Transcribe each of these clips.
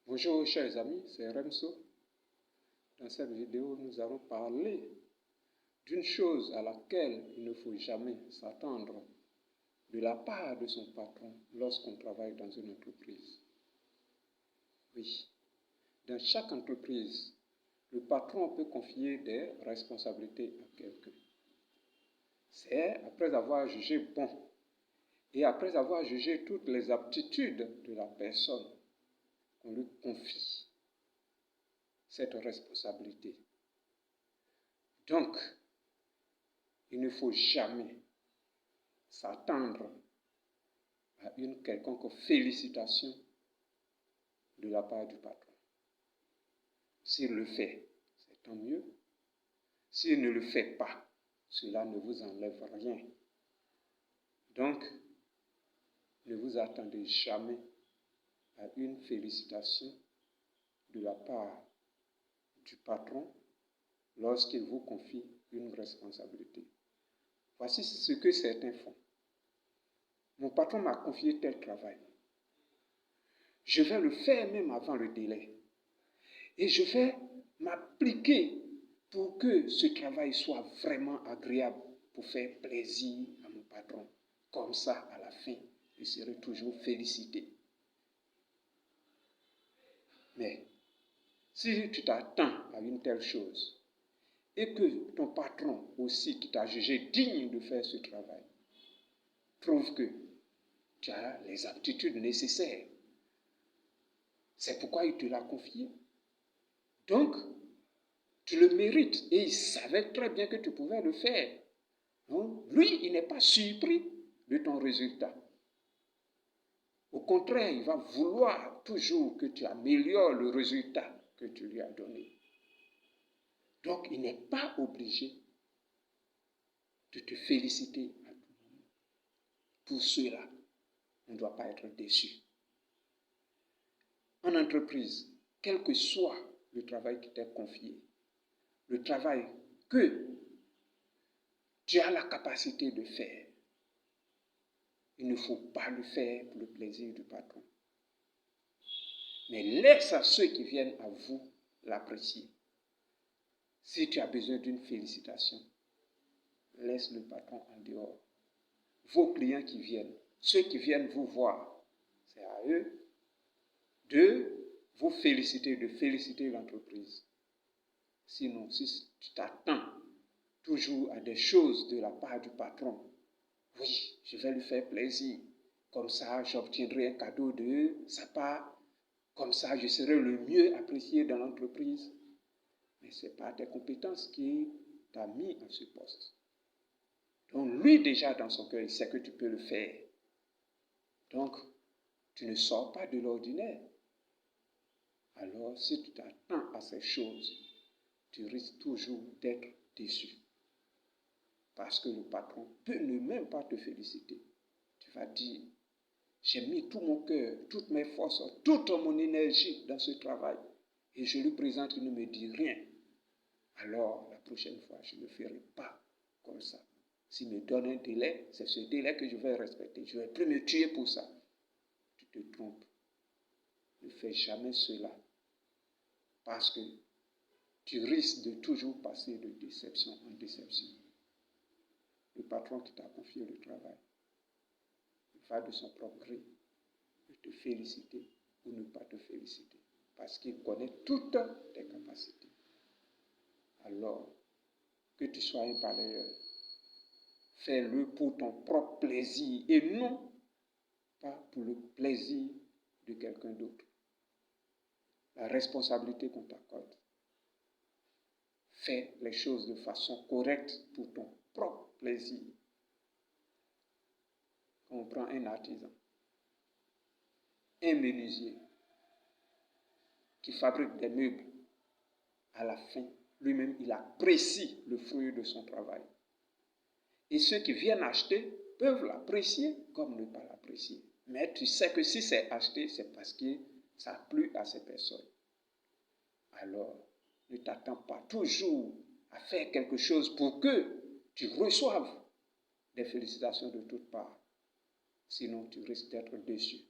Bonjour chers amis, c'est Remso. Dans cette vidéo, nous allons parler d'une chose à laquelle il ne faut jamais s'attendre de la part de son patron lorsqu'on travaille dans une entreprise. Oui, dans chaque entreprise, le patron peut confier des responsabilités à quelqu'un. C'est après avoir jugé bon et après avoir jugé toutes les aptitudes de la personne qu'on lui confie cette responsabilité. Donc, il ne faut jamais s'attendre à une quelconque félicitation de la part du patron. S'il le fait, c'est tant mieux. S'il ne le fait pas, cela ne vous enlève rien. Donc, ne vous attendez jamais à une félicitation de la part du patron lorsqu'il vous confie une responsabilité. Voici ce que certains font. Mon patron m'a confié tel travail. Je vais le faire même avant le délai. Et je vais m'appliquer pour que ce travail soit vraiment agréable, pour faire plaisir à mon patron. Comme ça, à la fin, je serai toujours félicité. Mais si tu t'attends à une telle chose et que ton patron aussi, qui t'a jugé digne de faire ce travail, trouve que tu as les aptitudes nécessaires, c'est pourquoi il te l'a confié. Donc, tu le mérites et il savait très bien que tu pouvais le faire. Donc, lui, il n'est pas surpris de ton résultat. Au contraire, il va vouloir toujours que tu améliores le résultat que tu lui as donné. Donc, il n'est pas obligé de te féliciter à tout moment. Pour cela, on ne doit pas être déçu. En entreprise, quel que soit le travail qui t'est confié, le travail que tu as la capacité de faire, il ne faut pas le faire pour le plaisir du patron. Mais laisse à ceux qui viennent à vous l'apprécier. Si tu as besoin d'une félicitation, laisse le patron en dehors. Vos clients qui viennent, ceux qui viennent vous voir, c'est à eux de vous féliciter, de féliciter l'entreprise. Sinon, si tu t'attends toujours à des choses de la part du patron, oui, je vais lui faire plaisir, comme ça j'obtiendrai un cadeau de sa part, comme ça je serai le mieux apprécié dans l'entreprise. Mais ce n'est pas tes compétences qui t'a mis à ce poste. Donc lui déjà dans son cœur, il sait que tu peux le faire. Donc, tu ne sors pas de l'ordinaire. Alors, si tu t'attends à ces choses, tu risques toujours d'être déçu. Parce que le patron peut ne même pas te féliciter. Tu vas dire, j'ai mis tout mon cœur, toutes mes forces, toute mon énergie dans ce travail. Et je lui présente, il ne me dit rien. Alors, la prochaine fois, je ne le ferai pas comme ça. S'il me donne un délai, c'est ce délai que je vais respecter. Je ne vais plus me tuer pour ça. Tu te trompes. Ne fais jamais cela. Parce que tu risques de toujours passer de déception en déception. Le patron qui t'a confié le travail va de son propre gré de te féliciter ou ne pas te féliciter. Parce qu'il connaît toutes tes capacités. Alors, que tu sois un balayeur, fais-le pour ton propre plaisir et non pas pour le plaisir de quelqu'un d'autre. La responsabilité qu'on t'accorde, fais les choses de façon correcte pour ton propre plaisir. On prend un artisan, un menuisier qui fabrique des meubles. À la fin, lui-même, il apprécie le fruit de son travail. Et ceux qui viennent acheter peuvent l'apprécier comme ne pas l'apprécier. Mais tu sais que si c'est acheté, c'est parce que ça a plu à ces personnes. Alors, ne t'attends pas toujours à faire quelque chose pour que tu reçoives des félicitations de toutes parts. Sinon, tu risques d'être déçu.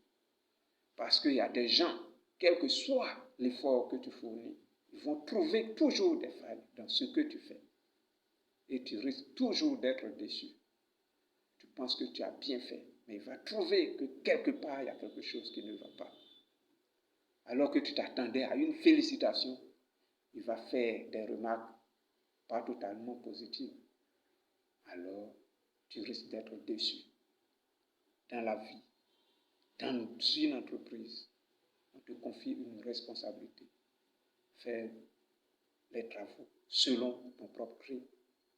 Parce qu'il y a des gens quel que soit l'effort que tu fournis, ils vont trouver toujours des failles dans ce que tu fais. Et tu risques toujours d'être déçu. Tu penses que tu as bien fait, mais il va trouver que quelque part, il y a quelque chose qui ne va pas. Alors que tu t'attendais à une félicitation, il va faire des remarques pas totalement positives. Alors, tu risques d'être déçu. Dans la vie, dans une entreprise, on te confie une responsabilité. Faire les travaux selon ton propre rythme.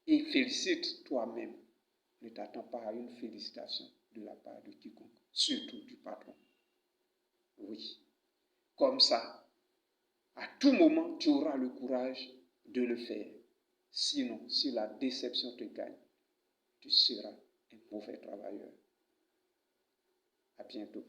Et félicite toi-même. Ne t'attends pas à une félicitation de la part de quiconque, surtout du patron. Oui. Comme ça, à tout moment, tu auras le courage de le faire. Sinon, si la déception te gagne, tu seras un mauvais travailleur. À bientôt.